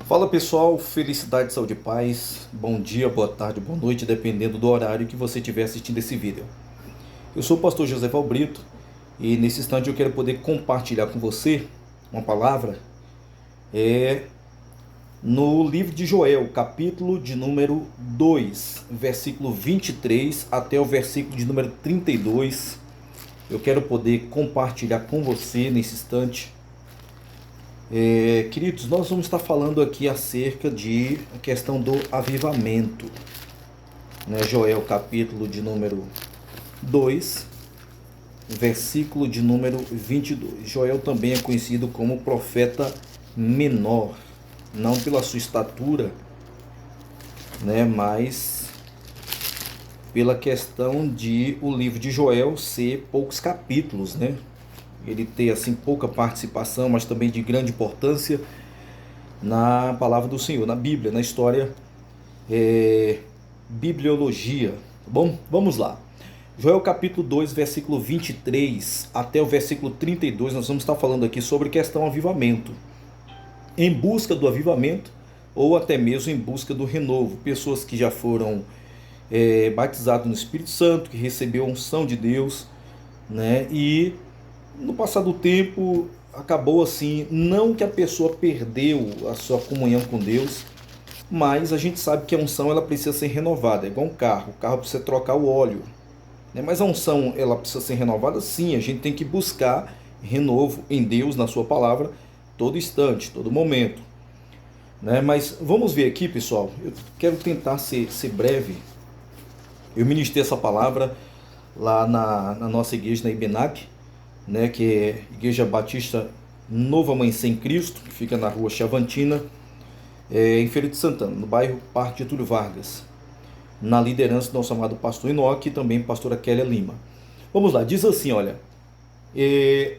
Fala pessoal, felicidade, saúde e paz. Bom dia, boa tarde, boa noite, dependendo do horário que você estiver assistindo esse vídeo. Eu sou o pastor José Valbrito e nesse instante eu quero poder compartilhar com você uma palavra no livro de Joel, capítulo de número 2, versículo 23 até o versículo de número 32. Eu quero poder compartilhar com você nesse instante. Queridos, nós vamos estar falando aqui acerca de a questão do avivamento, né? Joel, capítulo de número 2, versículo de número 22. Joel também é conhecido como profeta menor, não pela sua estatura, né, mas pela questão de o livro de Joel ser poucos capítulos, né? Ele ter assim pouca participação, mas também de grande importância na palavra do Senhor, na Bíblia, na história, bibliologia. Tá bom? Vamos lá. Joel capítulo 2, versículo 23 até o versículo 32, nós vamos estar falando aqui sobre questão avivamento. Em busca do avivamento, ou até mesmo em busca do renovo. Pessoas que já foram batizadas no Espírito Santo, que recebeu a unção de Deus, né? E no passar do tempo acabou assim, não que a pessoa perdeu a sua comunhão com Deus, mas a gente sabe que a unção ela precisa ser renovada, é igual um carro, o carro precisa trocar o óleo, né? Mas a unção ela precisa ser renovada, sim, a gente tem que buscar renovo em Deus, na sua palavra, todo instante, todo momento, né? Mas vamos ver aqui, pessoal, eu quero tentar ser breve. Eu ministrei essa palavra lá na nossa igreja, na IBENAC, né, que é Igreja Batista Novo Amanhecer em Cristo, que fica na rua Chavantina, em Feira de Santana, no bairro Parque Getúlio Vargas, na liderança do nosso amado pastor Enoque e também pastora Kélia Lima. Vamos lá, diz assim, olha: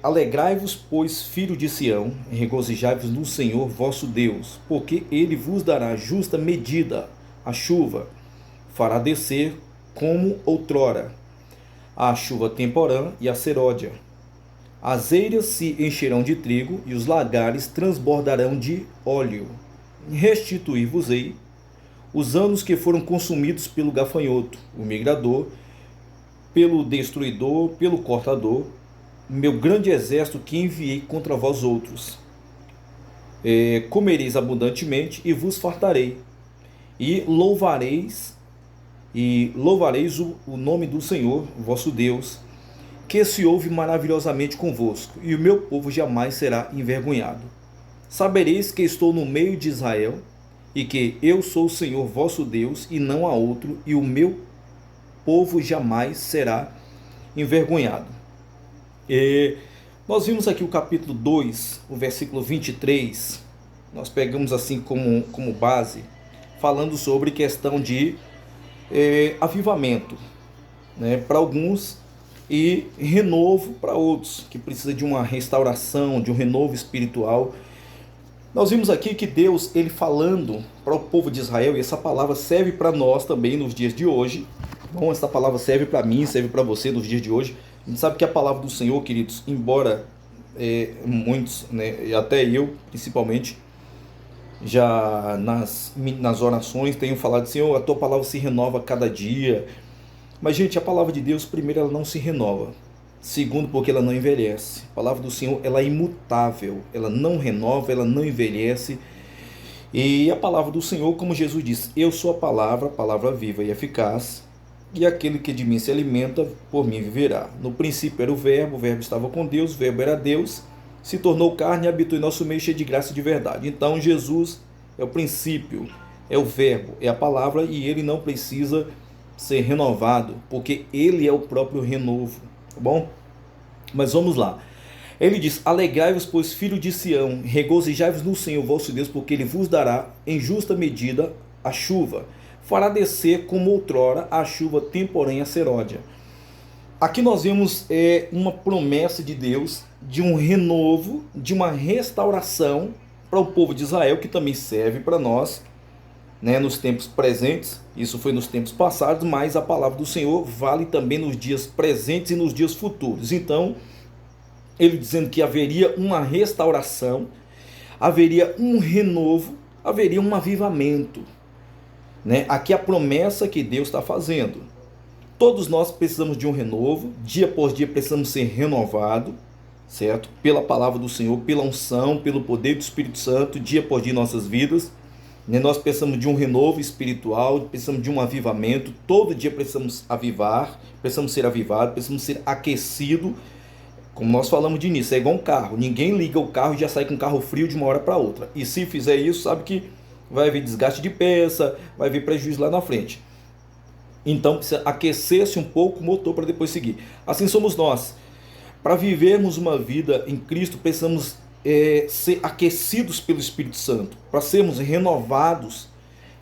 alegrai-vos, pois, filho de Sião, regozijai-vos no Senhor vosso Deus, porque ele vos dará justa medida, a chuva fará descer como outrora, a chuva temporã e a serôdia. As eiras se encherão de trigo e os lagares transbordarão de óleo. Restituir-vos-ei os anos que foram consumidos pelo gafanhoto, o migrador, pelo destruidor, pelo cortador, meu grande exército que enviei contra vós outros. Comereis abundantemente e vos fartarei, e louvareis o nome do Senhor, vosso Deus, que se ouve maravilhosamente convosco, e o meu povo jamais será envergonhado. Sabereis que estou no meio de Israel, e que eu sou o Senhor vosso Deus, e não há outro, e o meu povo jamais será envergonhado. Nós vimos aqui o capítulo 2, o versículo 23, nós pegamos assim como base, falando sobre questão de avivamento, né, para alguns, e renovo para outros, que precisa de uma restauração, de um renovo espiritual. Nós vimos aqui que Deus, ele falando para o povo de Israel, e essa palavra serve para nós também nos dias de hoje. Bom, essa palavra serve para mim, serve para você nos dias de hoje. A gente sabe que a palavra do Senhor, queridos, embora muitos, né, e até eu principalmente, já nas orações tenho falado: Senhor, a tua palavra se renova a cada dia. Mas, gente, a palavra de Deus, primeiro, ela não se renova. Segundo, porque ela não envelhece. A palavra do Senhor, ela é imutável. Ela não renova, ela não envelhece. E a palavra do Senhor, como Jesus disse: eu sou a palavra viva e eficaz. E aquele que de mim se alimenta, por mim viverá. No princípio era o verbo estava com Deus, o verbo era Deus, se tornou carne e habitou em nosso meio, cheio de graça e de verdade. Então, Jesus é o princípio, é o verbo, é a palavra, e ele não precisa ser renovado, porque ele é o próprio renovo, tá bom? Mas vamos lá. Ele diz: alegrai-vos, pois, filho de Sião, regozijai-vos no Senhor vosso Deus, porque ele vos dará em justa medida a chuva, fará descer como outrora a chuva temporã e a serôdia. Aqui nós vemos uma promessa de Deus, de um renovo, de uma restauração para o povo de Israel, que também serve para nós, né, nos tempos presentes. Isso foi nos tempos passados, mas a palavra do Senhor vale também nos dias presentes e nos dias futuros. Então, ele dizendo que haveria uma restauração, haveria um renovo, haveria um avivamento, né? Aqui a promessa que Deus está fazendo. Todos nós precisamos de um renovo, dia após dia precisamos ser renovados, certo? Pela palavra do Senhor, pela unção, pelo poder do Espírito Santo, dia após dia em nossas vidas. Nós precisamos de um renovo espiritual, precisamos de um avivamento, todo dia precisamos avivar, precisamos ser avivados, precisamos ser aquecidos, como nós falamos de início, é igual um carro, ninguém liga o carro e já sai com o carro frio de uma hora para outra, e se fizer isso, sabe que vai haver desgaste de peça, vai haver prejuízo lá na frente. Então precisa aquecer-se um pouco o motor para depois seguir. Assim somos nós. Para vivermos uma vida em Cristo, precisamos ser aquecidos pelo Espírito Santo. Para sermos renovados,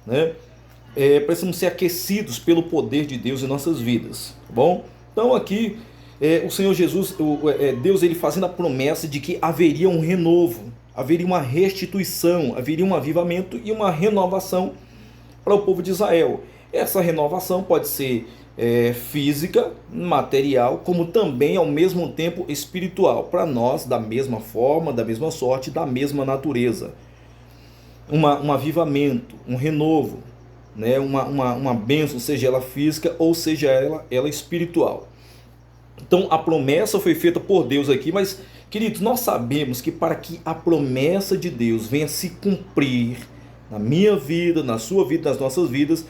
né? Precisamos ser aquecidos pelo poder de Deus em nossas vidas. Tá bom? Então aqui, o Senhor Jesus, Deus, ele fazendo a promessa de que haveria um renovo, haveria uma restituição, haveria um avivamento e uma renovação para o povo de Israel. Essa renovação pode ser física, material, como também ao mesmo tempo espiritual, para nós da mesma forma, da mesma sorte, da mesma natureza. Um avivamento, um renovo, né? uma bênção, seja ela física ou seja ela espiritual. Então a promessa foi feita por Deus aqui, mas queridos, nós sabemos que para que a promessa de Deus venha se cumprir na minha vida, na sua vida, nas nossas vidas,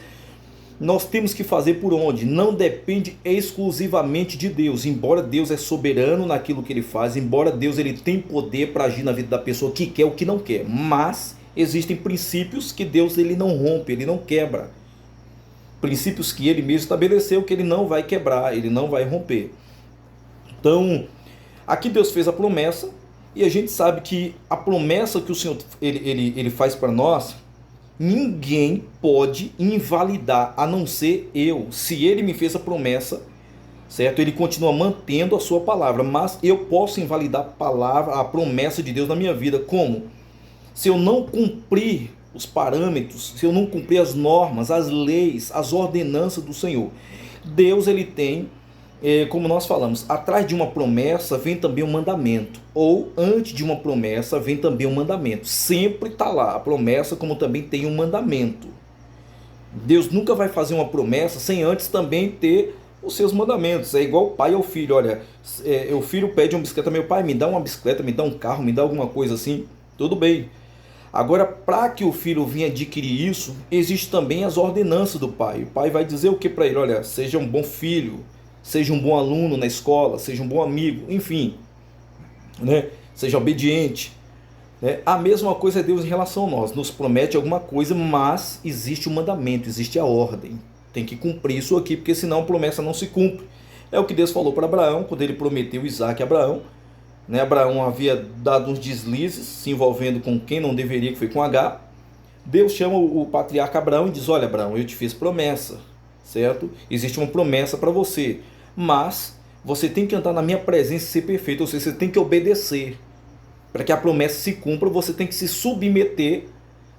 nós temos que fazer por onde? Não depende exclusivamente de Deus, embora Deus é soberano naquilo que Ele faz, embora Deus ele tem poder para agir na vida da pessoa que quer ou que não quer, mas existem princípios que Deus ele não rompe, Ele não quebra, princípios que Ele mesmo estabeleceu que Ele não vai quebrar, Ele não vai romper. Então, aqui Deus fez a promessa, e a gente sabe que a promessa que o Senhor ele faz para nós, ninguém pode invalidar, a não ser eu. Se Ele me fez a promessa, certo? Ele continua mantendo a sua palavra, mas eu posso invalidar a palavra, a promessa de Deus na minha vida. Como? Se eu não cumprir os parâmetros, se eu não cumprir as normas, as leis, as ordenanças do Senhor. Deus ele tem, como nós falamos, atrás de uma promessa vem também um mandamento, ou antes de uma promessa vem também um mandamento. Sempre está lá a promessa, como também tem um mandamento. Deus nunca vai fazer uma promessa sem antes também ter os seus mandamentos. É igual o pai ao filho. Olha, o filho pede uma bicicleta, meu pai, me dá uma bicicleta, me dá um carro, me dá alguma coisa assim, tudo bem. Agora, para que o filho venha adquirir isso, existe também as ordenanças do pai. O pai vai dizer o que para ele? Olha, seja um bom filho, seja um bom aluno na escola, seja um bom amigo, enfim, né? Seja obediente, né? A mesma coisa é Deus em relação a nós, nos promete alguma coisa, mas existe o mandamento, existe a ordem, tem que cumprir isso aqui, porque senão a promessa não se cumpre. É o que Deus falou para Abraão, quando ele prometeu Isaac a Abraão, né? Abraão havia dado uns deslizes, se envolvendo com quem não deveria, que foi com H. Deus chama o patriarca Abraão e diz, olha Abraão, eu te fiz promessa, certo? Existe uma promessa para você, mas você tem que andar na minha presença e ser perfeito, ou seja, você tem que obedecer. Para que a promessa se cumpra, você tem que se submeter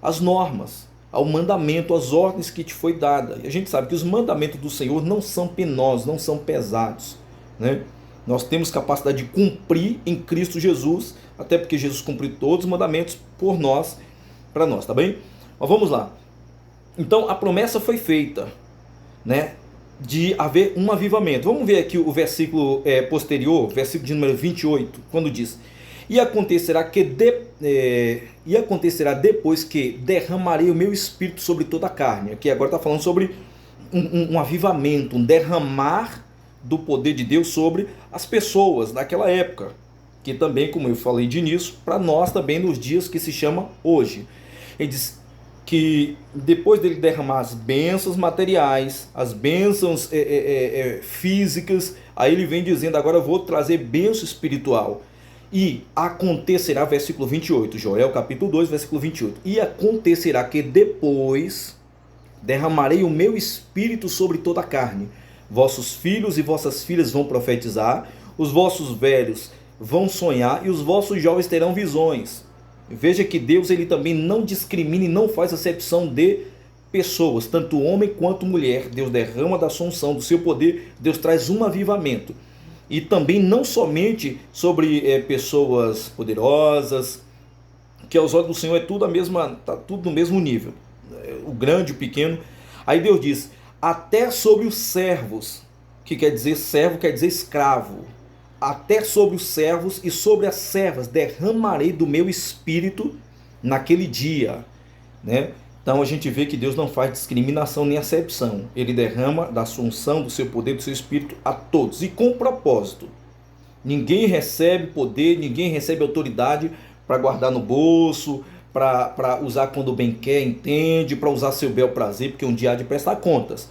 às normas, ao mandamento, às ordens que te foi dada. E a gente sabe que os mandamentos do Senhor não são penosos, não são pesados, né? Nós temos capacidade de cumprir em Cristo Jesus, até porque Jesus cumpriu todos os mandamentos por nós, para nós, tá bem? Mas vamos lá. Então a promessa foi feita, né? De haver um avivamento. Vamos ver aqui o versículo posterior, versículo de número 28, quando diz: E acontecerá depois que derramarei o meu espírito sobre toda a carne. Aqui agora está falando sobre um avivamento, um derramar do poder de Deus sobre as pessoas daquela época, que também, como eu falei de início, para nós também nos dias que se chama hoje. Ele diz que depois dele derramar as bênçãos materiais, as bênçãos físicas, aí ele vem dizendo, agora eu vou trazer bênção espiritual. E acontecerá, versículo 28, Joel capítulo 2, versículo 28, e acontecerá que depois derramarei o meu espírito sobre toda a carne. Vossos filhos e vossas filhas vão profetizar, os vossos velhos vão sonhar e os vossos jovens terão visões. Veja que Deus ele também não discrimina e não faz acepção de pessoas, tanto homem quanto mulher. Deus derrama da sua unção, do seu poder, Deus traz um avivamento. E também não somente sobre pessoas poderosas, que aos olhos do Senhor é tudo a mesma, tá tudo no mesmo nível, o grande, o pequeno. Aí Deus diz, até sobre os servos, que quer dizer servo, quer dizer escravo, até sobre os servos e sobre as servas derramarei do meu espírito naquele dia, né? Então a gente vê que Deus não faz discriminação nem acepção. Ele derrama da sua unção, do seu poder, do seu espírito a todos, e com propósito. Ninguém recebe poder, ninguém recebe autoridade para guardar no bolso, para usar quando bem quer, entende, para usar seu bel prazer, porque um dia há de prestar contas.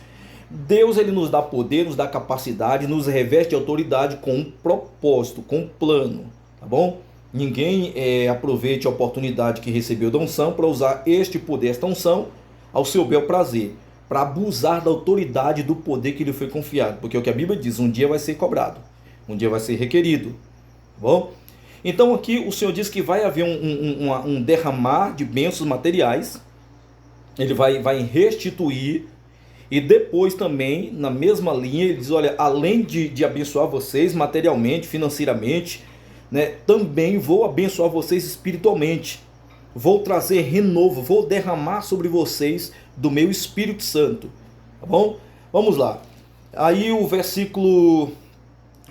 Deus, ele nos dá poder, nos dá capacidade, nos reveste de autoridade com um propósito, com um plano, tá bom? Ninguém aproveite a oportunidade que recebeu da unção para usar este poder, esta unção, ao seu bel prazer, para abusar da autoridade, do poder que lhe foi confiado, porque é o que a Bíblia diz, um dia vai ser cobrado, um dia vai ser requerido, tá bom? Então aqui o Senhor diz que vai haver um derramar de bênçãos materiais, ele vai restituir, e depois também, na mesma linha, ele diz, olha, além de abençoar vocês materialmente, financeiramente, né, também vou abençoar vocês espiritualmente, vou trazer renovo, vou derramar sobre vocês do meu Espírito Santo, tá bom? Vamos lá, aí o versículo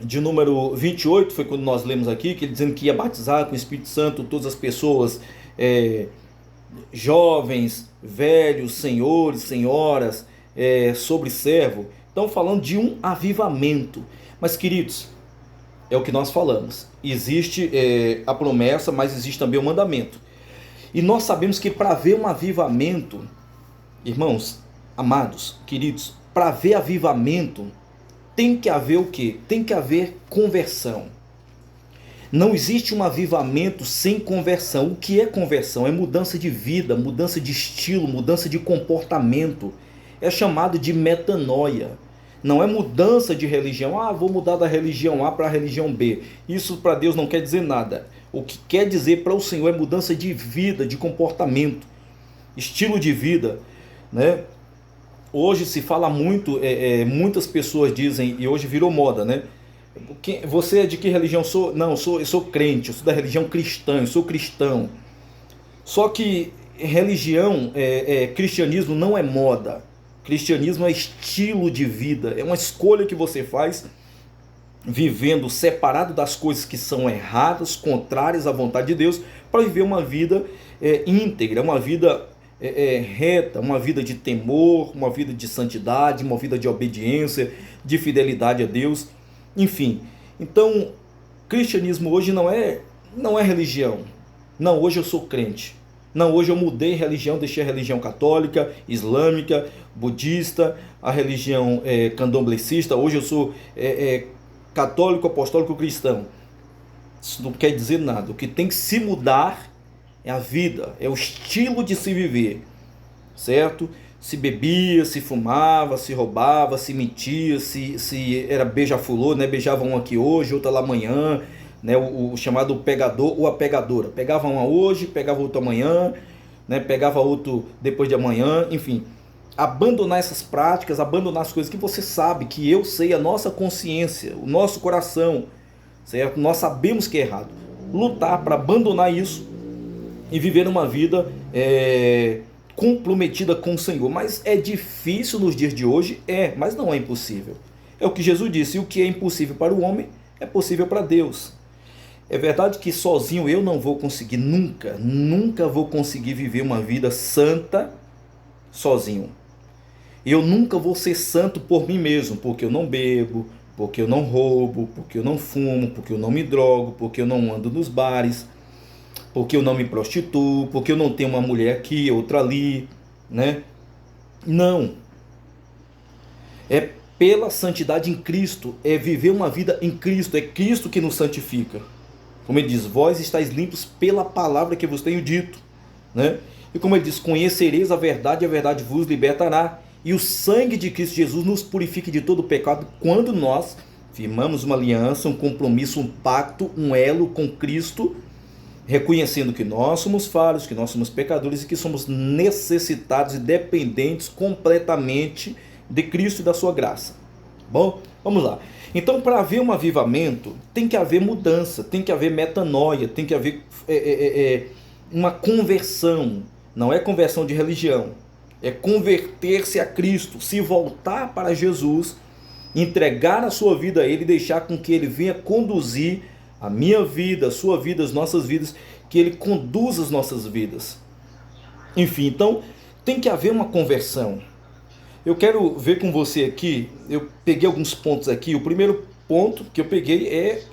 de número 28, foi quando nós lemos aqui, que ele dizendo que ia batizar com o Espírito Santo todas as pessoas, jovens, velhos, senhores, senhoras, sobre servo. Então falando de um avivamento. Mas queridos, é o que nós falamos, existe a promessa, mas existe também o mandamento, e nós sabemos que para haver um avivamento, irmãos, amados, queridos, para haver avivamento, tem que haver o quê? Tem que haver conversão. Não existe um avivamento sem conversão. O que é conversão? É mudança de vida, mudança de estilo, mudança de comportamento. É chamado de metanoia. Não é mudança de religião. Ah, vou mudar da religião A para a religião B. Isso para Deus não quer dizer nada. O que quer dizer para o Senhor é mudança de vida, de comportamento, estilo de vida, né? Hoje se fala muito, muitas pessoas dizem, e hoje virou moda, né? Você é de que religião? Não, eu sou crente, eu sou da religião cristã, eu sou cristão. Só que religião, cristianismo não é moda. Cristianismo é estilo de vida, é uma escolha que você faz vivendo separado das coisas que são erradas, contrárias à vontade de Deus, para viver uma vida íntegra, uma vida reta, uma vida de temor, uma vida de santidade, uma vida de obediência, de fidelidade a Deus, enfim. Então, cristianismo hoje não é religião. Não, hoje eu sou crente. Não, hoje eu mudei religião, deixei a religião católica, islâmica, budista, a religião candomblessista. Hoje eu sou católico, apostólico, cristão. Isso não quer dizer nada. O que tem que se mudar é a vida, é o estilo de se viver, certo? Se bebia, se fumava, se roubava, se mentia, se era beija-flor, né? Beijava um aqui hoje, outra lá amanhã, né? O chamado pegador ou a pegadora. Pegava uma hoje, pegava outro amanhã, né? Pegava outro depois de amanhã, enfim. Abandonar essas práticas, abandonar as coisas que você sabe, que eu sei, a nossa consciência, o nosso coração, certo? Nós sabemos que é errado. Lutar para abandonar isso e viver uma vida comprometida com o Senhor. Mas é difícil nos dias de hoje? Mas não é impossível. É o que Jesus disse, o que é impossível para o homem é possível para Deus. É verdade que sozinho eu não vou conseguir, nunca vou conseguir viver uma vida santa sozinho. Eu nunca vou ser santo por mim mesmo, porque eu não bebo, porque eu não roubo, porque eu não fumo, porque eu não me drogo, porque eu não ando nos bares, porque eu não me prostituo, porque eu não tenho uma mulher aqui, outra ali, né? Não. É pela santidade em Cristo, é viver uma vida em Cristo, é Cristo que nos santifica. Como ele diz, vós estáis limpos pela palavra que vos tenho dito, né? E como ele diz, conhecereis a verdade e a verdade vos libertará. E o sangue de Cristo Jesus nos purifica de todo pecado quando nós firmamos uma aliança, um compromisso, um pacto, um elo com Cristo, reconhecendo que nós somos falhos, que nós somos pecadores e que somos necessitados e dependentes completamente de Cristo e da sua graça. Bom, vamos lá. Então, para haver um avivamento, tem que haver mudança, tem que haver metanoia, tem que haver uma conversão. Não é conversão de religião, é converter-se a Cristo, se voltar para Jesus, entregar a sua vida a Ele, deixar com que Ele venha conduzir a minha vida, a sua vida, as nossas vidas, que Ele conduza as nossas vidas. Enfim, então tem que haver uma conversão. Eu quero ver com você aqui, eu peguei alguns pontos aqui. O primeiro ponto que eu peguei é,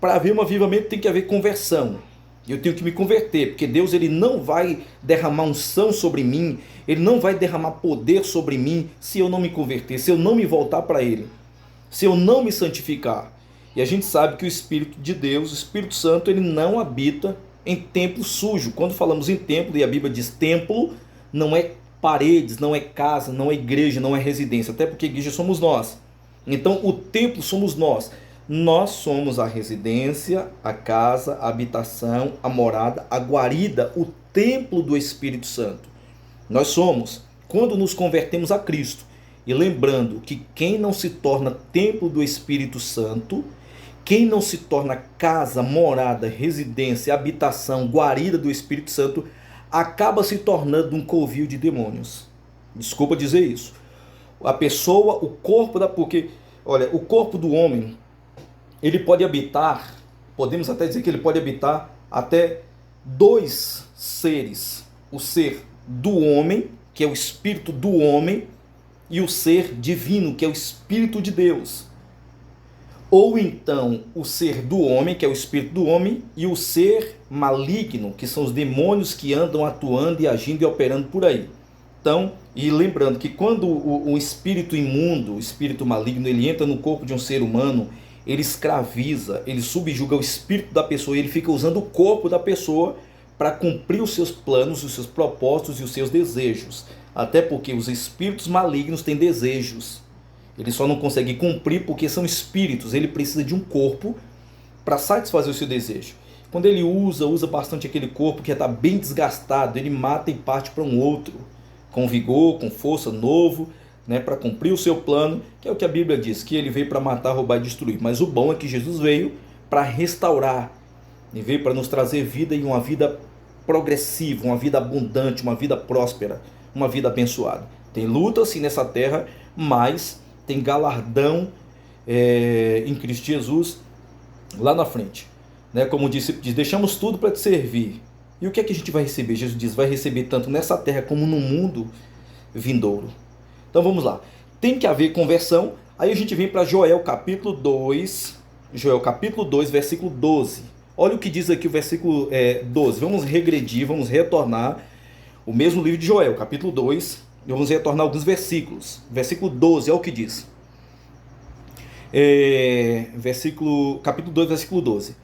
para haver um avivamento tem que haver conversão. Eu tenho que me converter, porque Deus ele não vai derramar unção sobre mim, Ele não vai derramar poder sobre mim se eu não me converter, se eu não me voltar para Ele, se eu não me santificar. E a gente sabe que o Espírito de Deus, o Espírito Santo, ele não habita em templo sujo. Quando falamos em templo, e a Bíblia diz templo, não é paredes, não é casa, não é igreja, não é residência, até porque igreja somos nós. Então o templo somos nós. Nós somos a residência, a casa, a habitação, a morada, a guarida, o templo do Espírito Santo. Nós somos, quando nos convertemos a Cristo. E lembrando que quem não se torna templo do Espírito Santo, quem não se torna casa, morada, residência, habitação, guarida do Espírito Santo, acaba se tornando um covil de demônios. Desculpa dizer isso. A pessoa, o corpo da... Porque, olha, o corpo do homem, ele pode habitar, podemos até dizer que ele pode habitar até dois seres. O ser do homem, que é o espírito do homem, e o ser divino, que é o Espírito de Deus. Ou então o ser do homem, que é o espírito do homem, e o ser maligno, que são os demônios que andam atuando e agindo e operando por aí. Então, e lembrando que quando o espírito imundo, o espírito maligno, ele entra no corpo de um ser humano, ele escraviza, ele subjuga o espírito da pessoa, e ele fica usando o corpo da pessoa para cumprir os seus planos, os seus propósitos e os seus desejos. Até porque os espíritos malignos têm desejos. Ele só não consegue cumprir porque são espíritos. Ele precisa de um corpo para satisfazer o seu desejo. Quando ele usa bastante aquele corpo que já está bem desgastado, ele mata e parte para um outro, com vigor, com força, novo, né, para cumprir o seu plano, que é o que a Bíblia diz, que ele veio para matar, roubar e destruir. Mas o bom é que Jesus veio para restaurar, e veio para nos trazer vida, e uma vida progressiva, uma vida abundante, uma vida próspera, uma vida abençoada. Tem luta sim nessa terra, mas tem galardão em Cristo Jesus lá na frente, né? Como disse, deixamos tudo para te servir. E o que é que a gente vai receber? Jesus diz, vai receber tanto nessa terra como no mundo vindouro. Então vamos lá, tem que haver conversão. Aí a gente vem para Joel capítulo 2, versículo 12. Olha o que diz aqui o versículo 12. Vamos regredir, vamos retornar o mesmo livro de Joel, capítulo 2, e vamos retornar alguns versículos. Versículo 12, olha o que diz. Capítulo 2, versículo 12.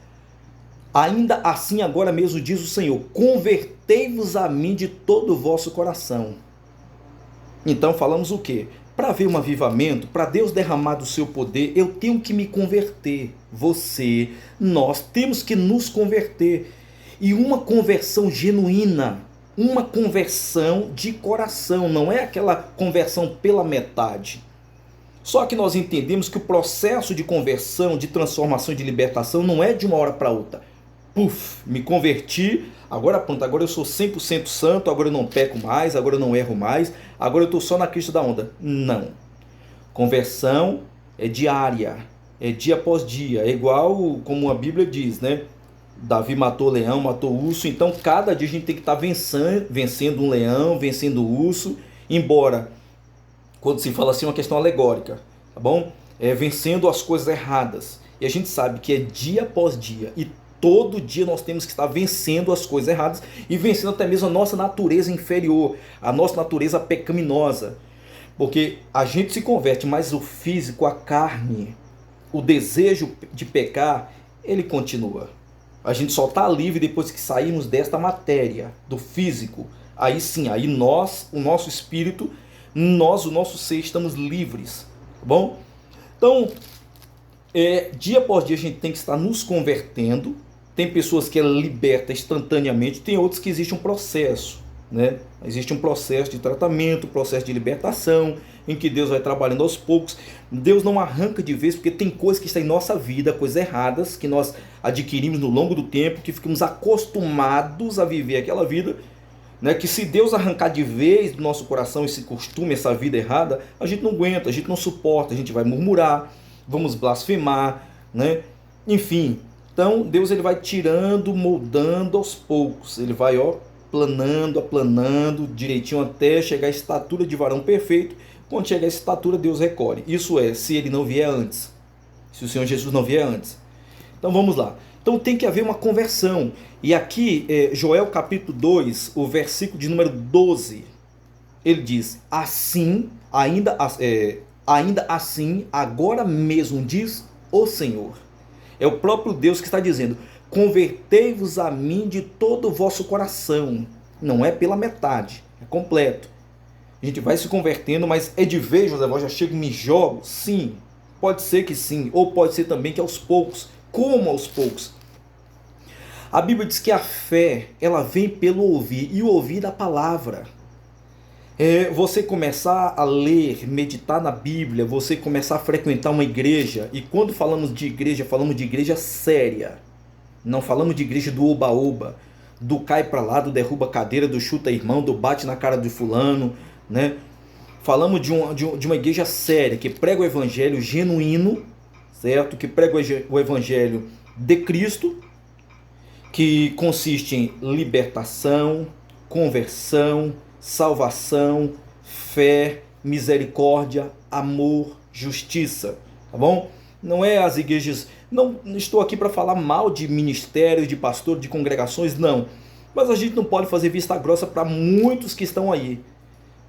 Ainda assim agora mesmo diz o Senhor, convertei-vos a mim de todo o vosso coração. Então falamos o quê? Para haver um avivamento, para Deus derramar do seu poder, eu tenho que me converter. Você, nós temos que nos converter. E uma conversão genuína, uma conversão de coração, não é aquela conversão pela metade. Só que nós entendemos que o processo de conversão, de transformação, de libertação não é de uma hora para outra. Puf, me converti, agora pronto, agora eu sou 100% santo, agora eu não peco mais, agora eu não erro mais, agora eu estou só na crista da onda. Não. Conversão é diária, é dia após dia, é igual como a Bíblia diz, né? Davi matou leão, matou urso, então cada dia a gente tem que estar vencendo um leão, vencendo o urso, embora, quando se fala assim, é uma questão alegórica, tá bom? Vencendo as coisas erradas. E a gente sabe que é dia após dia, e todo dia nós temos que estar vencendo as coisas erradas e vencendo até mesmo a nossa natureza inferior, a nossa natureza pecaminosa. Porque a gente se converte, mas o físico, a carne, o desejo de pecar, ele continua. A gente só está livre depois que saímos desta matéria, do físico. Aí sim, aí nós, o nosso espírito, nós, o nosso ser, estamos livres. Tá bom? Então, dia após dia a gente tem que estar nos convertendo. Tem pessoas que ela liberta instantaneamente, tem outros que existe um processo. né? Existe um processo de tratamento, processo de libertação, em que Deus vai trabalhando aos poucos. Deus não arranca de vez, porque tem coisas que estão em nossa vida, coisas erradas, que nós adquirimos no longo do tempo, que ficamos acostumados a viver aquela vida, né? Que se Deus arrancar de vez do nosso coração esse costume, essa vida errada, a gente não aguenta, a gente não suporta, a gente vai murmurar, vamos blasfemar, né? Enfim, então Deus ele vai tirando, moldando aos poucos, ele vai aplanando direitinho até chegar à estatura de varão perfeito. Quando chegar à estatura, Deus recolhe. Isso é, se ele não vier antes, se o Senhor Jesus não vier antes. Então vamos lá. Então tem que haver uma conversão. E aqui, Joel capítulo 2, o versículo de número 12, ele diz: assim, ainda assim, agora mesmo diz o Senhor. É o próprio Deus que está dizendo: convertei-vos a mim de todo o vosso coração. Não é pela metade, é completo. A gente vai se convertendo, mas é de vez, José, eu já chego e me jogo? Sim, pode ser que sim, ou pode ser também que aos poucos. Como aos poucos? A Bíblia diz que a fé, ela vem pelo ouvir, e o ouvir da palavra. Você começar a ler, meditar na Bíblia, você começar a frequentar uma igreja, e quando falamos de igreja séria. Não falamos de igreja do oba-oba, do cai pra lá, do derruba cadeira, do chuta irmão, do bate na cara de fulano, né? Falamos de uma igreja séria, que prega o evangelho genuíno, certo? Que prega o evangelho de Cristo, que consiste em libertação, conversão, salvação, fé, misericórdia, amor, justiça, tá bom? Não é as igrejas, não estou aqui para falar mal de ministérios, de pastores, de congregações, não. Mas a gente não pode fazer vista grossa para muitos que estão aí,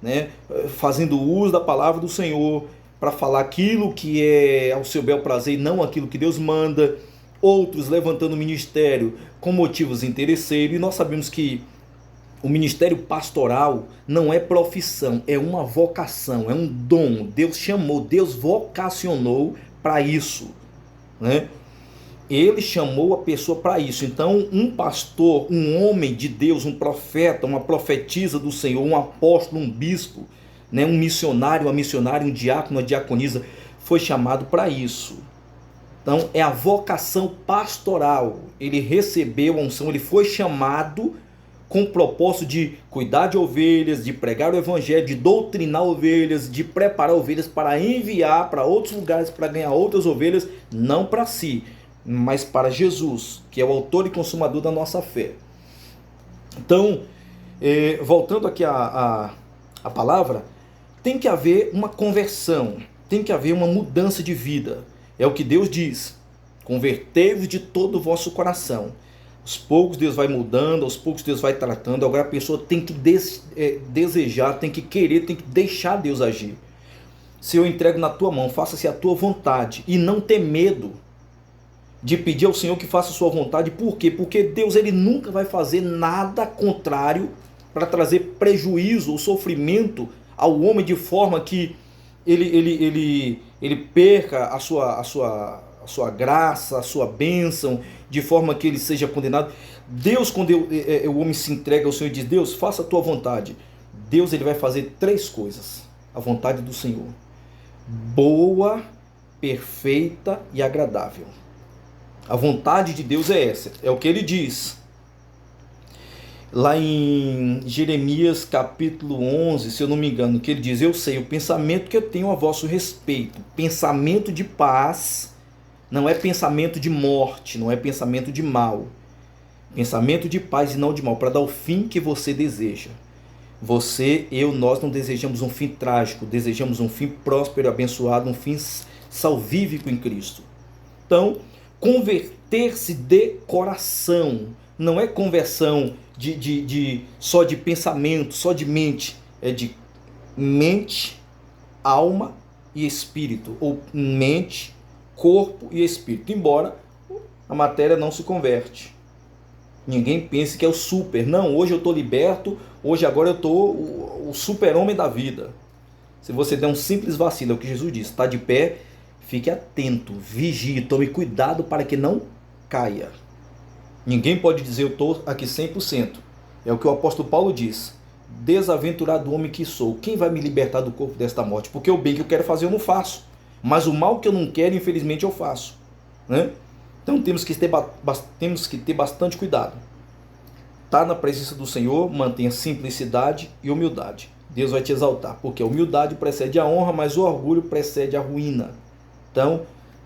né? Fazendo uso da palavra do Senhor para falar aquilo que é ao seu bel prazer e não aquilo que Deus manda. Outros levantando o ministério com motivos interesseiros. E nós sabemos que o ministério pastoral não é profissão, é uma vocação, é um dom. Deus chamou, Deus vocacionou para isso, né? Ele chamou a pessoa para isso. Então, um pastor, um homem de Deus, um profeta, uma profetisa do Senhor, um apóstolo, um bispo, né? Um missionário, uma missionária, um diácono, uma diaconisa, foi chamado para isso. Então, é a vocação pastoral. Ele recebeu a unção, ele foi chamado com o propósito de cuidar de ovelhas, de pregar o evangelho, de doutrinar ovelhas, de preparar ovelhas para enviar para outros lugares, para ganhar outras ovelhas, não para si, mas para Jesus, que é o autor e consumador da nossa fé. Então, voltando aqui à palavra, tem que haver uma conversão, tem que haver uma mudança de vida. É o que Deus diz: convertei-vos de todo o vosso coração. Aos poucos Deus vai mudando, aos poucos Deus vai tratando. Agora a pessoa tem que desejar, tem que querer, tem que deixar Deus agir. Se eu entrego na tua mão, faça-se a tua vontade, e não ter medo de pedir ao Senhor que faça a sua vontade. Por quê? Porque Deus ele nunca vai fazer nada contrário para trazer prejuízo ou sofrimento ao homem, de forma que ele perca a sua graça, a sua bênção, de forma que ele seja condenado. Deus, quando o homem se entrega ao Senhor e diz: Deus, faça a tua vontade, Deus ele vai fazer três coisas: a vontade do Senhor, boa, perfeita e agradável. A vontade de Deus é essa, é o que ele diz lá em Jeremias capítulo 11, se eu não me engano, que ele diz: eu sei o pensamento que eu tenho a vosso respeito, pensamento de paz, não é pensamento de morte, não é pensamento de mal, pensamento de paz e não de mal, para dar o fim que você deseja. Você, nós não desejamos um fim trágico, desejamos um fim próspero, abençoado, um fim salvífico em Cristo. Então, converter-se de coração, não é conversão só de pensamento, só de mente, é de mente, alma e espírito, ou mente, corpo e espírito, embora a matéria não se converte. Ninguém pense que é o super, não, hoje eu estou liberto, hoje agora eu estou o super-homem da vida. Se você der um simples vacilo, é o que Jesus disse: está de pé, fique atento, vigie, tome cuidado para que não caia. Ninguém pode dizer: eu estou aqui 100%. É o que o apóstolo Paulo diz: desaventurado homem que sou, quem vai me libertar do corpo desta morte? Porque o bem que eu quero fazer eu não faço, mas o mal que eu não quero, infelizmente, eu faço, né? Então temos que ter bastante cuidado. Tá na presença do Senhor, mantenha simplicidade e humildade. Deus vai te exaltar, porque a humildade precede a honra, mas o orgulho precede a ruína. Então,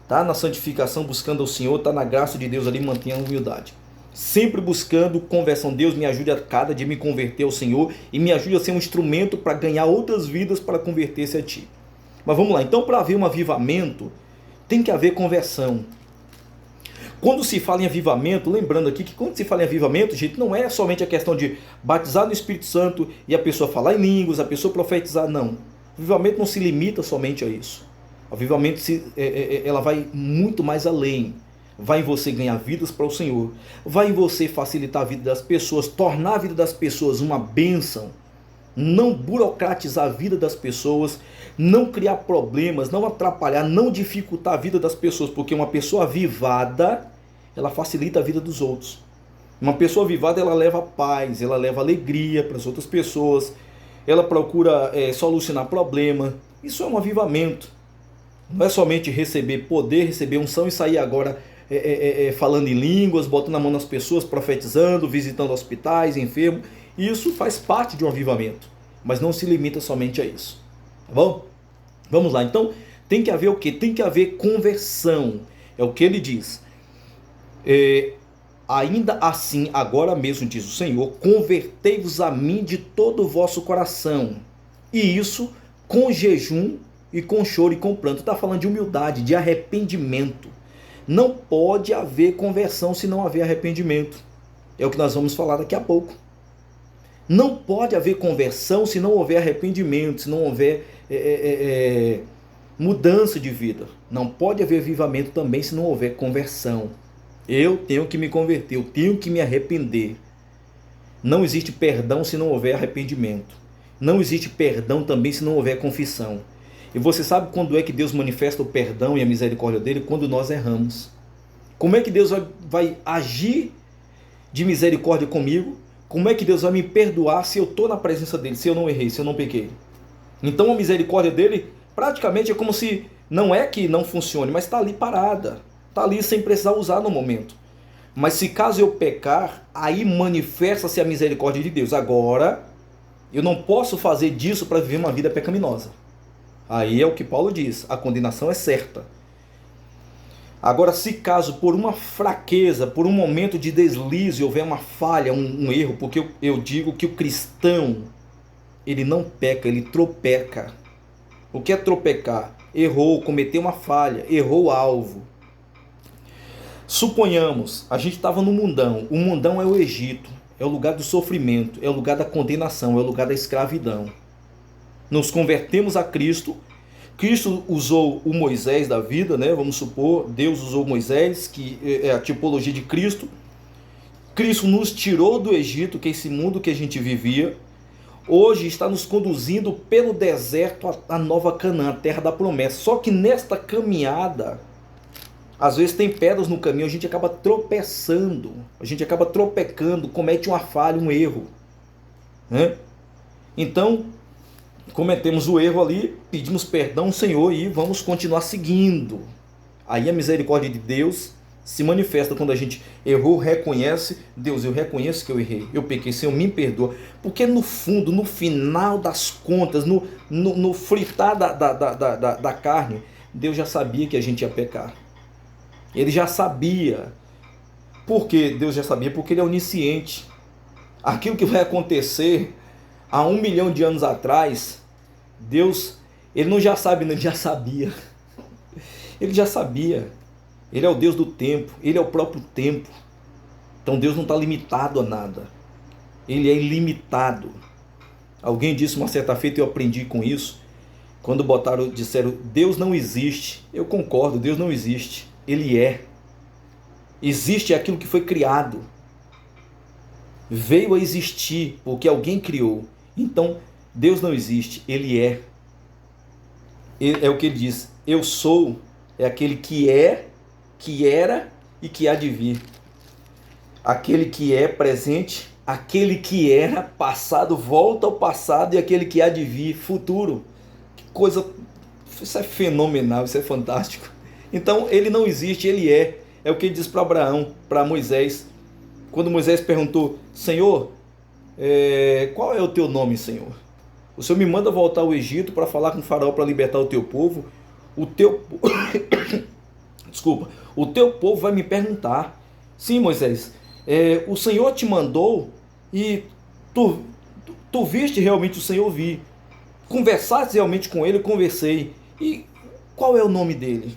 tá na santificação, buscando o Senhor, tá na graça de Deus ali, mantenha a humildade. Sempre buscando conversão. Deus, me ajude a cada dia me converter ao Senhor e me ajude a ser um instrumento para ganhar outras vidas para converter-se a Ti. Mas vamos lá, então para haver um avivamento, tem que haver conversão. Quando se fala em avivamento, lembrando aqui que quando se fala em avivamento, gente, não é somente a questão de batizar no Espírito Santo e a pessoa falar em línguas, a pessoa profetizar, não. O avivamento não se limita somente a isso. O avivamento ela vai muito mais além. Vai em você ganhar vidas para o Senhor. Vai em você facilitar a vida das pessoas, tornar a vida das pessoas uma bênção. Não burocratizar a vida das pessoas, não criar problemas, não atrapalhar, não dificultar a vida das pessoas, porque uma pessoa avivada, ela facilita a vida dos outros. Uma pessoa avivada, ela leva paz, ela leva alegria para as outras pessoas, ela procura solucionar problema. Isso é um avivamento. Não é somente receber poder, receber unção e sair agora falando em línguas, botando a mão nas pessoas, profetizando, visitando hospitais, enfermos. Isso faz parte de um avivamento, mas não se limita somente a isso. Tá bom? Vamos lá, então tem que haver o quê? Tem que haver conversão. É o que ele diz. Ainda assim, agora mesmo, diz o Senhor, convertei-vos a mim de todo o vosso coração. E isso com jejum e com choro e com pranto. Está falando de humildade, de arrependimento. Não pode haver conversão se não haver arrependimento. É o que nós vamos falar daqui a pouco. Não pode haver conversão se não houver arrependimento, se não houver mudança de vida. Não pode haver avivamento também se não houver conversão. Eu tenho que me converter, eu tenho que me arrepender. Não existe perdão se não houver arrependimento. Não existe perdão também se não houver confissão. E você sabe quando é que Deus manifesta o perdão e a misericórdia dele? Quando nós erramos. Como é que Deus vai agir de misericórdia comigo? Como é que Deus vai me perdoar se eu estou na presença dele, se eu não errei, se eu não pequei? Então a misericórdia dele praticamente é como se, não é que não funcione, mas está ali parada. Está ali sem precisar usar no momento. Mas se caso eu pecar, aí manifesta-se a misericórdia de Deus. Agora, eu não posso fazer disso para viver uma vida pecaminosa. Aí é o que Paulo diz, a condenação é certa. Agora, se caso por uma fraqueza, por um momento de deslize, houver uma falha, um erro, porque eu digo que o cristão, ele não peca, ele tropeca. O que é tropecar? Errou, cometeu uma falha, errou o alvo. Suponhamos, a gente estava no mundão. O mundão é o Egito, é o lugar do sofrimento, é o lugar da condenação, é o lugar da escravidão. Nos convertemos a Cristo. Cristo usou o Moisés da vida, né? Vamos supor, Deus usou Moisés, que é a tipologia de Cristo. Cristo nos tirou do Egito, que é esse mundo que a gente vivia. Hoje está nos conduzindo pelo deserto à nova Canaã, a terra da promessa. Só que nesta caminhada, às vezes tem pedras no caminho, a gente acaba tropeçando, a gente acaba tropecando, comete uma falha, um erro, né? Então, cometemos o erro ali, pedimos perdão ao Senhor e vamos continuar seguindo. Aí a misericórdia de Deus se manifesta quando a gente errou, reconhece, Deus, eu reconheço que eu errei, eu pequei, Senhor, me perdoa. Porque no fundo, no final das contas, no fritar da carne, Deus já sabia que a gente ia pecar. Ele já sabia. Por que Deus já sabia? Porque ele é onisciente. Aquilo que vai acontecer há 1 milhão de anos atrás, Deus, ele não já sabe, ele já sabia. Ele já sabia. Ele é o Deus do tempo, ele é o próprio tempo. Então Deus não está limitado a nada. Ele é ilimitado. Alguém disse uma certa feita, eu aprendi com isso, quando disseram, Deus não existe. Eu concordo, Deus não existe. Ele é. Existe aquilo que foi criado. Veio a existir porque alguém criou. Então, Deus não existe, ele é. É o que ele diz, eu sou, é aquele que é, que era e que há de vir. Aquele que é presente Aquele que era passado volta ao passado e aquele que há de vir futuro. Que coisa, isso é fenomenal, isso é fantástico. Então ele não existe, ele é. É o que ele diz para Abraão, para Moisés. Quando Moisés perguntou: Senhor, qual é o teu nome, Senhor? O Senhor me manda voltar ao Egito para falar com o faraó para libertar o teu povo. O teu Desculpa, o teu povo vai me perguntar. Sim, Moisés, o Senhor te mandou e tu viste realmente o Senhor? Vi. Conversaste realmente com ele? Conversei. E qual é o nome dele?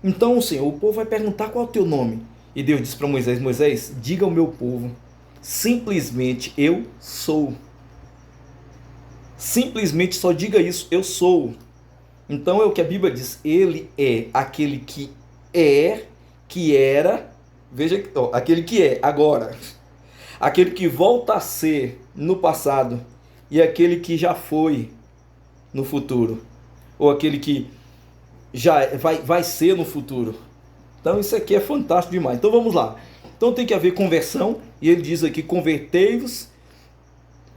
Então, Senhor, o povo vai perguntar qual é o teu nome. E Deus disse para Moisés: Moisés, diga ao meu povo, simplesmente eu sou. Simplesmente só diga isso, eu sou. Então é o que a Bíblia diz, ele é aquele que era, veja, aquele que é agora, aquele que volta a ser no passado e aquele que já foi no futuro, ou aquele que já vai ser no futuro. Então isso aqui é fantástico demais. Então vamos lá. Então tem que haver conversão, e ele diz aqui: convertei-vos,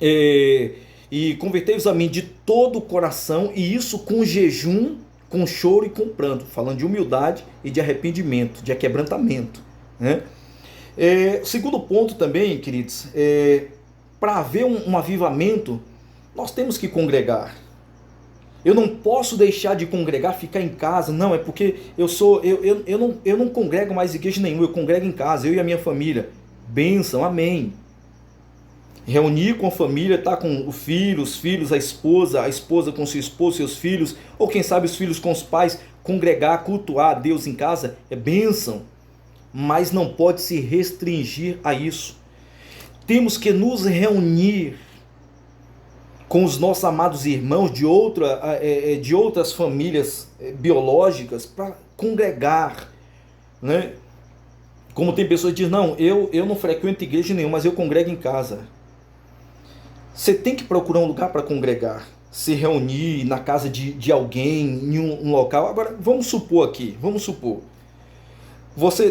e convertei-vos a mim de todo o coração, e isso com jejum, com choro e com pranto, falando de humildade e de arrependimento, de aquebrantamento, né? Segundo ponto também, queridos, para haver um avivamento, nós temos que congregar. Eu não posso deixar de congregar, ficar em casa. Não, é porque eu não congrego mais em igreja nenhuma, eu congrego em casa, eu e a minha família. Bênção, amém. Reunir com a família, tá com os filhos, a esposa com seu esposo, seus filhos, ou quem sabe os filhos com os pais, congregar, cultuar a Deus em casa, é bênção. Mas não pode se restringir a isso. Temos que nos reunir com os nossos amados irmãos de outras famílias biológicas para congregar, né? Como tem pessoas que dizem: não, eu não frequento igreja nenhuma, mas eu congrego em casa. Você tem que procurar um lugar para congregar, se reunir na casa de alguém, em um local. Agora, vamos supor,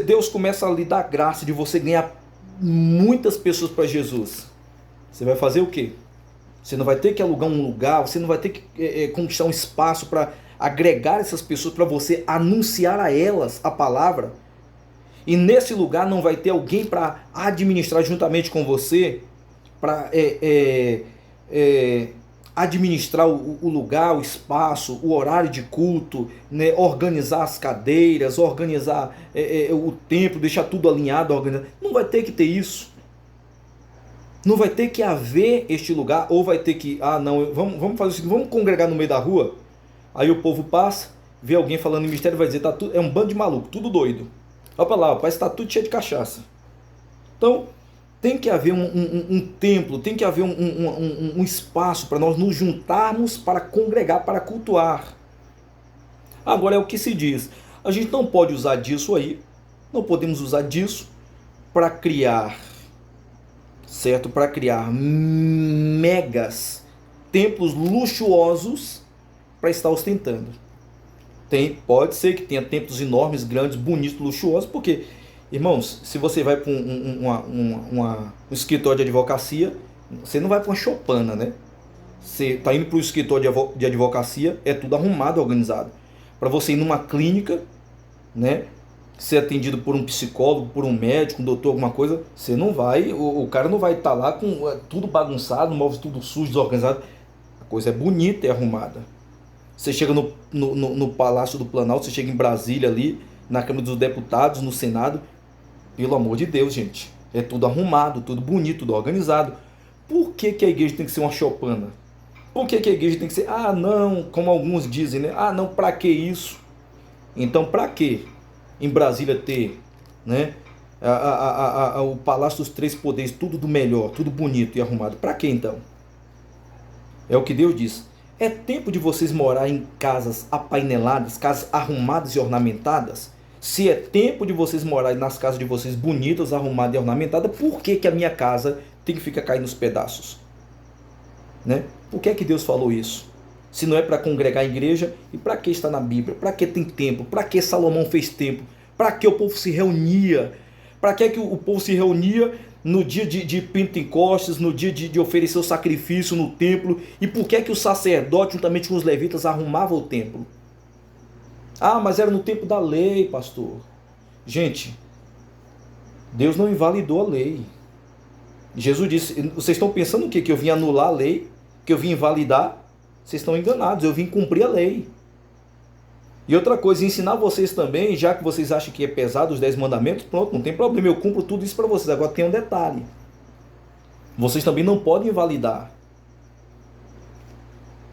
Deus começa a lhe dar graça de você ganhar muitas pessoas para Jesus. Você vai fazer o quê? Você não vai ter que alugar um lugar, você não vai ter que conquistar um espaço para agregar essas pessoas, para você anunciar a elas a palavra. E nesse lugar não vai ter alguém para administrar juntamente com você, para administrar o lugar, o espaço, o horário de culto, né? Organizar as cadeiras, organizar o templo, deixar tudo alinhado, organizado. Não vai ter que ter isso. Não vai ter que haver este lugar, ou vai ter que, não, vamos fazer o seguinte, vamos congregar no meio da rua. Aí o povo passa, vê alguém falando em mistério, vai dizer: tá tudo, é um bando de maluco, tudo doido. Olha para lá, parece que está tudo cheio de cachaça. Então, tem que haver um templo, tem que haver um espaço para nós nos juntarmos, para congregar, para cultuar. Agora é o que se diz: a gente não pode usar disso aí, não podemos usar disso para criar, certo? Para criar megas templos luxuosos para estar ostentando. Pode ser que tenha templos enormes, grandes, bonitos, luxuosos, porque, irmãos, se você vai para um escritório de advocacia, você não vai para uma choupana, né? Você está indo para o escritório de advocacia, é tudo arrumado, organizado. Para você ir numa clínica, né, ser atendido por um psicólogo, por um médico, um doutor, alguma coisa, você não vai, o cara não vai estar lá com tudo bagunçado, móveis tudo sujo, desorganizado. A coisa é bonita, é arrumada. Você chega no Palácio do Planalto, você chega em Brasília ali, na Câmara dos Deputados, no Senado, pelo amor de Deus, gente, é tudo arrumado, tudo bonito, tudo organizado. Por que a igreja tem que ser uma choupana? Por que a igreja tem que ser, não, como alguns dizem, né? Não, pra que isso? Então, pra que em Brasília ter, né, o Palácio dos Três Poderes, tudo do melhor, tudo bonito e arrumado? Pra que então? É o que Deus diz. É tempo de vocês morar em casas apaineladas, casas arrumadas e ornamentadas? Se é tempo de vocês morarem nas casas de vocês bonitas, arrumadas e ornamentadas, por que a minha casa tem que ficar caindo nos pedaços? Né? Por que é que Deus falou isso? Se não é para congregar a igreja, e para que está na Bíblia? Para que tem templo? Para que Salomão fez templo? Para que o povo se reunia? Para que o povo se reunia no dia de Pentecostes, no dia de oferecer o sacrifício no templo? E por que é que o sacerdote, juntamente com os levitas, arrumava o templo? Ah, mas era no tempo da lei, pastor. Gente, Deus não invalidou a lei. Jesus disse, vocês estão pensando o quê? Que eu vim anular a lei? Que eu vim invalidar? Vocês estão enganados, eu vim cumprir a lei. E outra coisa, ensinar vocês também, já que vocês acham que é pesado os 10 mandamentos, pronto, não tem problema, eu cumpro tudo isso para vocês. Agora tem um detalhe. Vocês também não podem invalidar.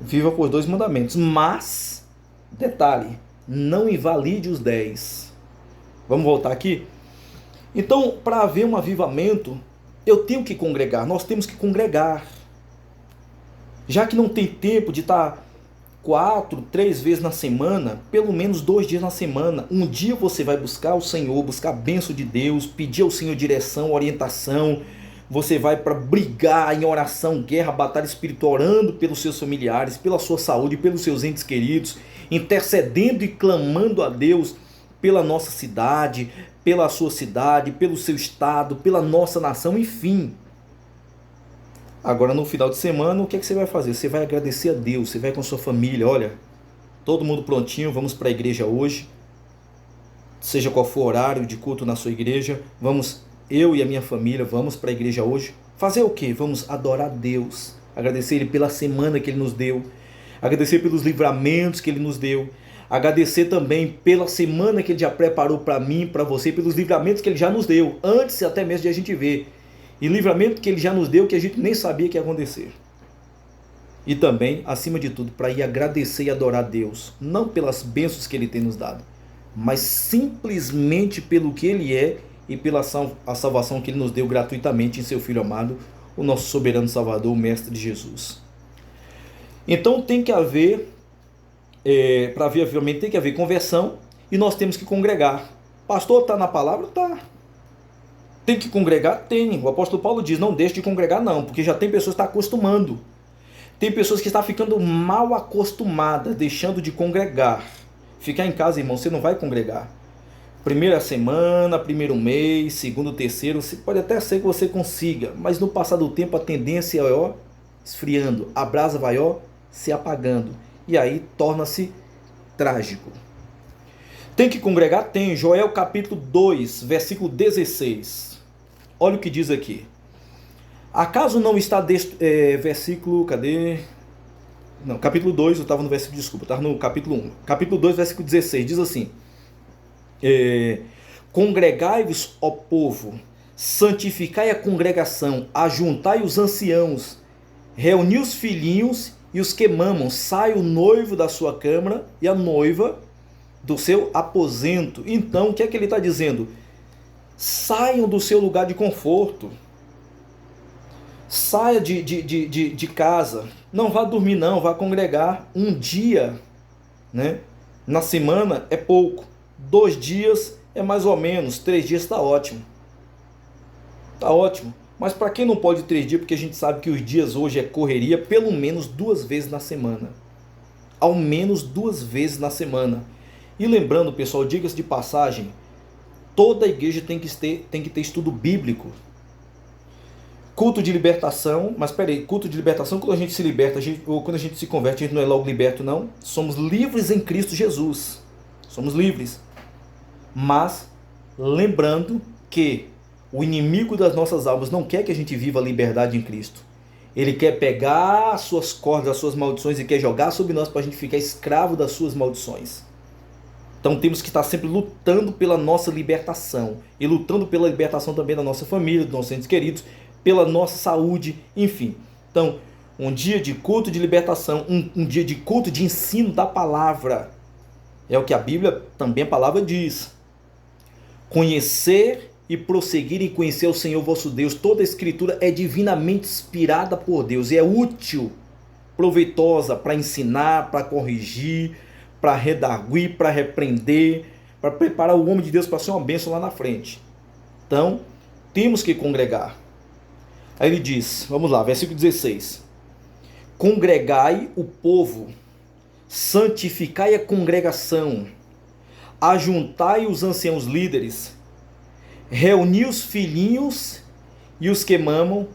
Viva por 2 mandamentos. Mas, detalhe, não invalide os 10. Vamos voltar aqui? Então, para haver um avivamento, eu tenho que congregar, nós temos que congregar. Já que não tem tempo de estar 4, 3 vezes na semana, pelo menos 2 dias na semana. Um dia você vai buscar o Senhor, buscar a bênção de Deus, pedir ao Senhor direção, orientação. Você vai para brigar em oração, guerra, batalha espiritual, orando pelos seus familiares, pela sua saúde, pelos seus entes queridos, intercedendo e clamando a Deus pela nossa cidade, pela sua cidade, pelo seu estado, pela nossa nação, enfim. Agora no final de semana, o que é que você vai fazer? Você vai agradecer a Deus, você vai com a sua família, olha, todo mundo prontinho, vamos para a igreja hoje, seja qual for o horário de culto na sua igreja, vamos, eu e a minha família, vamos para a igreja hoje. Fazer o quê? Vamos adorar a Deus, agradecer Ele pela semana que Ele nos deu, agradecer pelos livramentos que Ele nos deu, agradecer também pela semana que Ele já preparou para mim, para você, pelos livramentos que Ele já nos deu, antes até mesmo de a gente ver. E livramento que Ele já nos deu que a gente nem sabia que ia acontecer. E também, acima de tudo, para ir agradecer e adorar a Deus. Não pelas bênçãos que Ele tem nos dado, mas simplesmente pelo que Ele é e pela a salvação que Ele nos deu gratuitamente em Seu Filho amado, o nosso soberano Salvador, o Mestre Jesus. Então tem que haver, para haver avivamento, tem que haver conversão e nós temos que congregar. Pastor, está na palavra? Está. Tem que congregar? Tem. O apóstolo Paulo diz, não deixe de congregar não, porque já tem pessoas que estão acostumando. Tem pessoas que estão ficando mal acostumadas, deixando de congregar. Ficar em casa, irmão, você não vai congregar. Primeira semana, primeiro mês, segundo, terceiro, pode até ser que você consiga, mas no passar do tempo a tendência é, ó, esfriando. A brasa vai, ó, se apagando. E aí torna-se trágico. Tem que congregar? Tem. Joel capítulo 2, versículo 16. Olha o que diz aqui. Acaso não está versículo, cadê? Não, capítulo 2, eu estava no versículo, desculpa, estava no capítulo 1. Capítulo 2, versículo 16, diz assim. Congregai-vos, ó povo, santificai a congregação, ajuntai os anciãos, reuni os filhinhos e os que mamam, sai o noivo da sua câmara e a noiva do seu aposento. Então, o que é que ele está dizendo? Saiam do seu lugar de conforto. Saia de casa. Não vá dormir não, vá congregar. Um dia, né, na semana é pouco. 2 dias é mais ou menos. 3 dias está ótimo. Está ótimo. Mas para quem não pode 3 dias, porque a gente sabe que os dias hoje é correria, pelo menos 2 vezes na semana. Ao menos 2 vezes na semana. E lembrando, pessoal, diga-se de passagem, toda igreja tem que ter estudo bíblico. Culto de libertação, mas peraí, culto de libertação, quando a gente se liberta, ou quando a gente se converte, a gente não é logo liberto, não. Somos livres em Cristo Jesus. Somos livres. Mas, lembrando que o inimigo das nossas almas não quer que a gente viva a liberdade em Cristo. Ele quer pegar as suas cordas, as suas maldições e quer jogar sobre nós para a gente ficar escravo das suas maldições. Então temos que estar sempre lutando pela nossa libertação e lutando pela libertação também da nossa família, dos nossos entes queridos, pela nossa saúde, enfim. Então, um dia de culto de libertação, um dia de culto de ensino da palavra. É o que a Bíblia, também a palavra diz. Conhecer e prosseguir em conhecer o Senhor vosso Deus. Toda a escritura é divinamente inspirada por Deus e é útil, proveitosa para ensinar, para corrigir, para redarguir, para repreender, para preparar o homem de Deus para ser uma bênção lá na frente. Então, temos que congregar. Aí ele diz, vamos lá, versículo 16. Congregai o povo, santificai a congregação, ajuntai os anciãos líderes, reuni os filhinhos E os que mamam,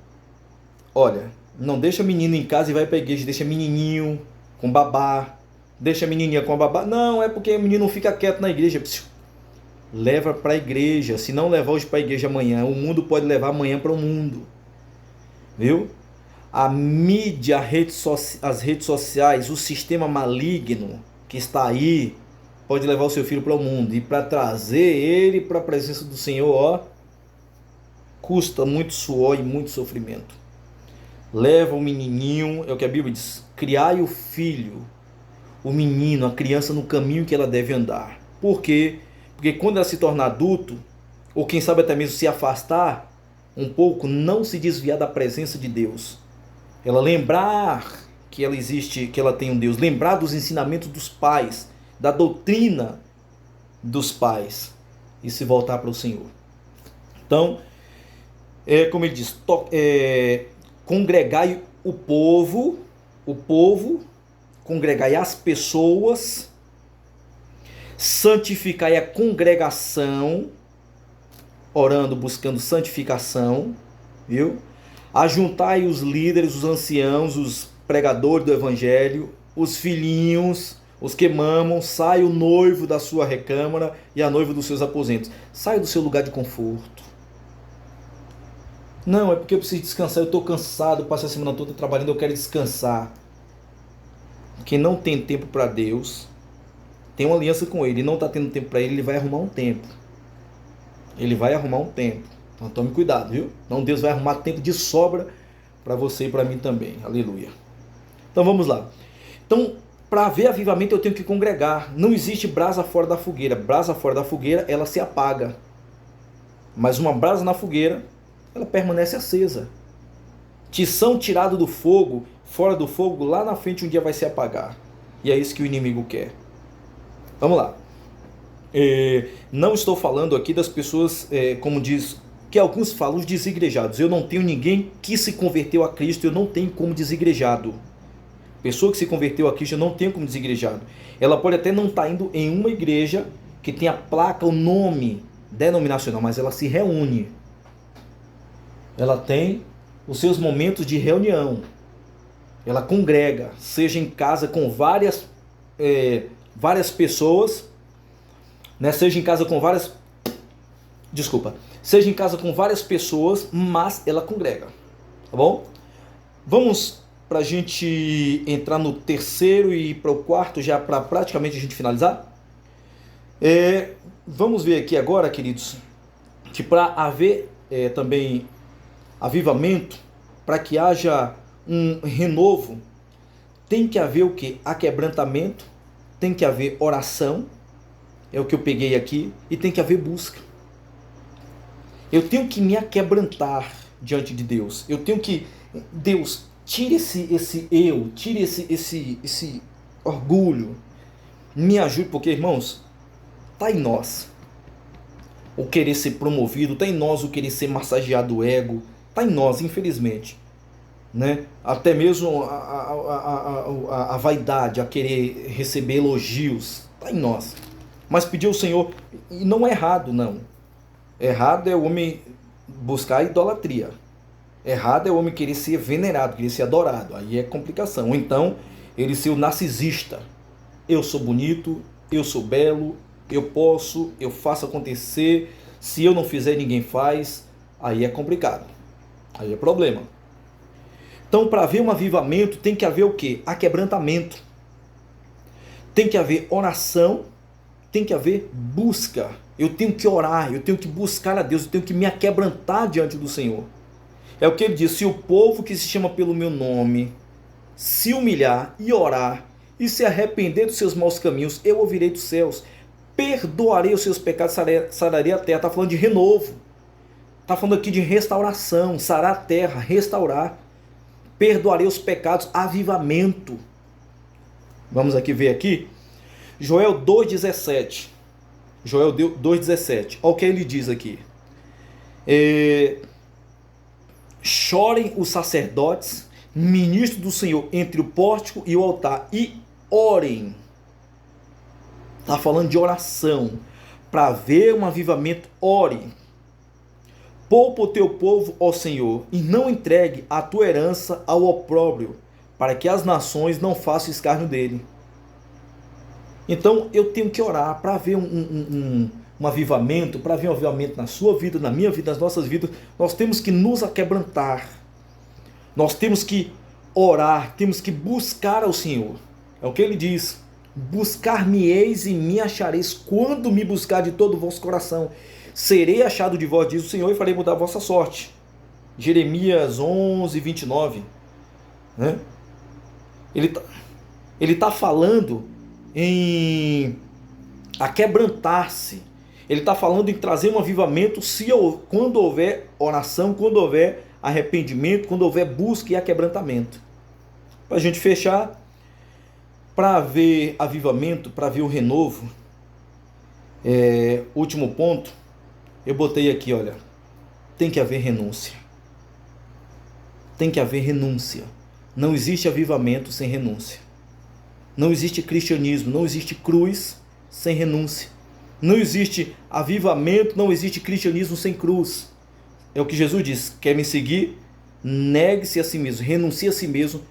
olha, não deixa menino em casa e vai para a igreja, deixa menininho com babá, deixa a menininha com a babá. Não, é porque o menino não fica quieto na igreja. Leva para a igreja. Se não levar hoje para a igreja amanhã, o mundo pode levar amanhã para o mundo. Viu? A mídia, as redes sociais, o sistema maligno que está aí, pode levar o seu filho para o mundo. E para trazer ele para a presença do Senhor, ó, custa muito suor e muito sofrimento. Leva o menininho, é o que a Bíblia diz, criai o filho, o menino, a criança no caminho que ela deve andar. Por quê? Porque quando ela se tornar adulto, ou quem sabe até mesmo se afastar um pouco, não se desviar da presença de Deus. Ela lembrar que ela existe, que ela tem um Deus, lembrar dos ensinamentos dos pais, da doutrina dos pais, e se voltar para o Senhor. Então, como ele diz, congregai o povo, congregai as pessoas, santificai a congregação, orando, buscando santificação, viu? Ajuntai os líderes, os anciãos, os pregadores do evangelho, os filhinhos, os que mamam, sai o noivo da sua recâmara e a noiva dos seus aposentos. Sai do seu lugar de conforto. Não, é porque eu preciso descansar, eu estou cansado, passei a semana toda trabalhando, eu quero descansar. Quem não tem tempo para Deus, tem uma aliança com Ele e não está tendo tempo para Ele, Ele vai arrumar um tempo. Ele vai arrumar um tempo. Então tome cuidado, viu? Não, Deus vai arrumar tempo de sobra para você e para mim também. Aleluia. Então vamos lá. Então, para haver avivamento eu tenho que congregar. Não existe brasa fora da fogueira. Brasa fora da fogueira, ela se apaga. Mas uma brasa na fogueira, ela permanece acesa. Tição tirado do fogo, fora do fogo, lá na frente um dia vai se apagar. E é isso que o inimigo quer. Vamos lá. Não estou falando aqui das pessoas, como diz, que alguns falam, os desigrejados. Eu não tenho ninguém que se converteu a Cristo, eu não tenho como desigrejado. Pessoa que se converteu a Cristo, eu não tenho como desigrejado. Ela pode até não estar indo em uma igreja que tem a placa, o nome denominacional, mas ela se reúne. Ela tem os seus momentos de reunião. Ela congrega, seja em casa com várias pessoas, né? Seja em casa com várias pessoas, mas ela congrega, tá bom? Vamos para a gente entrar no terceiro e para o quarto, já para praticamente a gente finalizar. Vamos ver aqui agora, queridos, que para haver também avivamento, para que haja um renovo, tem que haver o que? Aquebrantamento, tem que haver oração, é o que eu peguei aqui, e tem que haver busca. Eu tenho que me aquebrantar diante de Deus. Eu tenho que, Deus, tire esse eu, tire esse orgulho, me ajude, porque, irmãos, está em nós o querer ser promovido, está em nós o querer ser massageado o ego, está em nós, infelizmente, né? Até mesmo a vaidade, a querer receber elogios, está em nós. Mas pedir ao Senhor, e não é errado, não. Errado é o homem buscar a idolatria. Errado é o homem querer ser venerado, querer ser adorado. Aí é complicação. Ou então, ele ser o narcisista. Eu sou bonito, eu sou belo, eu posso, eu faço acontecer. Se eu não fizer, ninguém faz. Aí é complicado. Aí é problema. Então, para haver um avivamento, tem que haver o quê? Aquebrantamento. Tem que haver oração. Tem que haver busca. Eu tenho que orar, eu tenho que buscar a Deus, eu tenho que me aquebrantar diante do Senhor. É o que ele diz: se o povo que se chama pelo meu nome se humilhar e orar e se arrepender dos seus maus caminhos, eu ouvirei dos céus, perdoarei os seus pecados, sararei a terra. Está falando de renovo, está falando aqui de restauração, sarar a terra, restaurar. Perdoarei os pecados, avivamento. Vamos aqui ver aqui, Joel 2,17. Joel 2,17. Olha o que ele diz aqui. Chorem os sacerdotes, ministros do Senhor, entre o pórtico e o altar, e orem. Está falando de oração. Para ver um avivamento, ore. Poupa o teu povo, ó Senhor, e não entregue a tua herança ao opróbrio, para que as nações não façam escárnio dele. Então eu tenho que orar para ver um avivamento, para ver um avivamento na sua vida, na minha vida, nas nossas vidas. Nós temos que nos aquebrantar, nós temos que orar, temos que buscar ao Senhor. É o que ele diz: buscar-me-eis e me achareis, quando me buscar de todo o vosso coração. Serei achado de vós, diz o Senhor, e farei mudar a vossa sorte. Jeremias 11, 29. Né? Ele está falando em aquebrantar-se. Ele está falando em trazer um avivamento quando houver oração, quando houver arrependimento, quando houver busca e aquebrantamento. Para a gente fechar, para ver avivamento, para ver o renovo, último ponto, eu botei aqui, olha, tem que haver renúncia. Tem que haver renúncia. Não existe avivamento sem renúncia. Não existe cristianismo, não existe cruz sem renúncia. Não existe avivamento, não existe cristianismo sem cruz. É o que Jesus diz: quer me seguir? Negue-se a si mesmo, renuncie a si mesmo,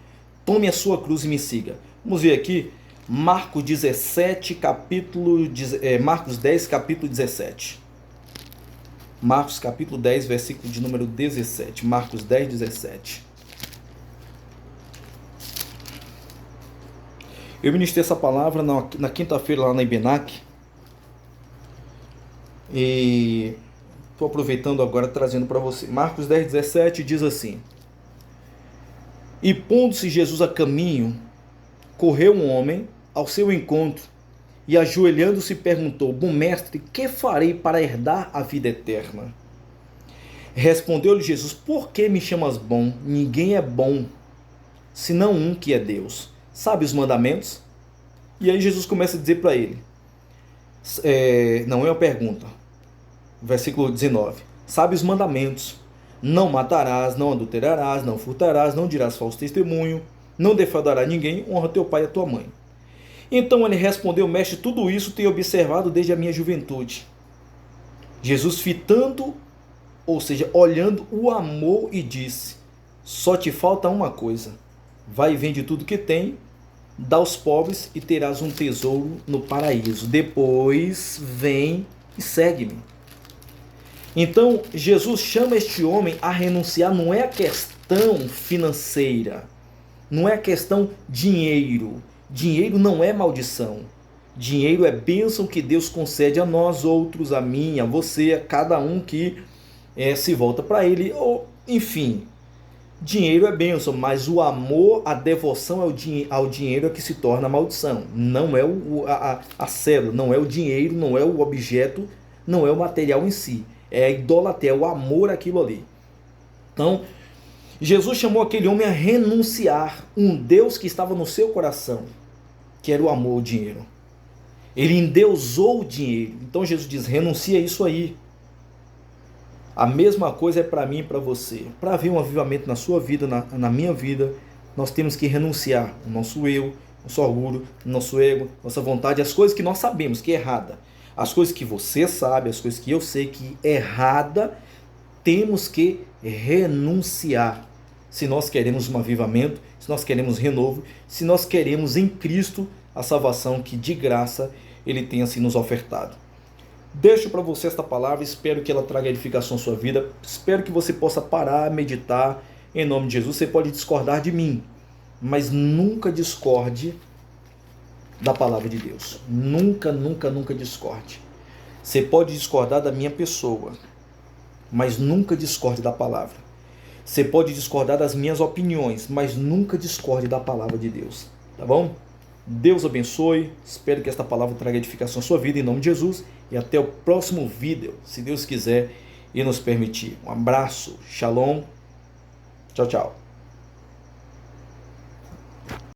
tome a sua cruz e me siga. Vamos ver aqui, Marcos 10, capítulo 17. Marcos capítulo 10, versículo de número 17. Marcos 10, 17. Eu ministrei essa palavra na quinta-feira lá na Ibenac. E estou aproveitando agora, trazendo para você. Marcos 10, 17 diz assim: e pondo-se Jesus a caminho, correu um homem ao seu encontro, e ajoelhando-se perguntou: bom mestre, que farei para herdar a vida eterna? Respondeu-lhe Jesus: por que me chamas bom? Ninguém é bom, senão um, que é Deus. Sabe os mandamentos? E aí Jesus começa a dizer para ele, não é uma pergunta, versículo 19: sabe os mandamentos: não matarás, não adulterarás, não furtarás, não dirás falso testemunho, não defraudarás ninguém, honra teu pai e a tua mãe. Então ele respondeu: mestre, tudo isso tenho observado desde a minha juventude. Jesus, fitando, ou seja, olhando, o amou e disse: só te falta uma coisa, vai e vende tudo que tem, dá aos pobres e terás um tesouro no paraíso. Depois vem e segue-me. Então Jesus chama este homem a renunciar. Não é a questão financeira, não é a questão dinheiro. Dinheiro não é maldição. Dinheiro é bênção que Deus concede a nós outros, a mim, a você, a cada um que se volta para Ele. Ou, enfim, dinheiro é bênção, mas o amor, a devoção ao dinheiro é que se torna maldição. Não é a célula, não é o dinheiro, não é o objeto, não é o material em si. É a idolatria, é o amor àquilo ali. Então, Jesus chamou aquele homem a renunciar um Deus que estava no seu coração, que era o amor ao dinheiro. Ele endeusou o dinheiro. Então Jesus diz: renuncia isso aí. A mesma coisa é para mim e para você. Para haver um avivamento na sua vida, na minha vida, nós temos que renunciar o nosso eu, nosso orgulho, nosso ego, nossa vontade, as coisas que nós sabemos que é errada. As coisas que você sabe, as coisas que eu sei que é errada, temos que renunciar. Se nós queremos um avivamento, se nós queremos renovo, se nós queremos em Cristo a salvação que de graça Ele tem assim nos ofertado. Deixo para você esta palavra, espero que ela traga edificação à sua vida, espero que você possa parar, meditar, em nome de Jesus. Você pode discordar de mim, mas nunca discorde da palavra de Deus. Nunca, nunca, nunca discorde. Você pode discordar da minha pessoa, mas nunca discorde da palavra. Você pode discordar das minhas opiniões, mas nunca discorde da palavra de Deus. Tá bom? Deus abençoe. Espero que esta palavra traga edificação à sua vida, em nome de Jesus. E até o próximo vídeo, se Deus quiser e nos permitir. Um abraço. Shalom. Tchau, tchau.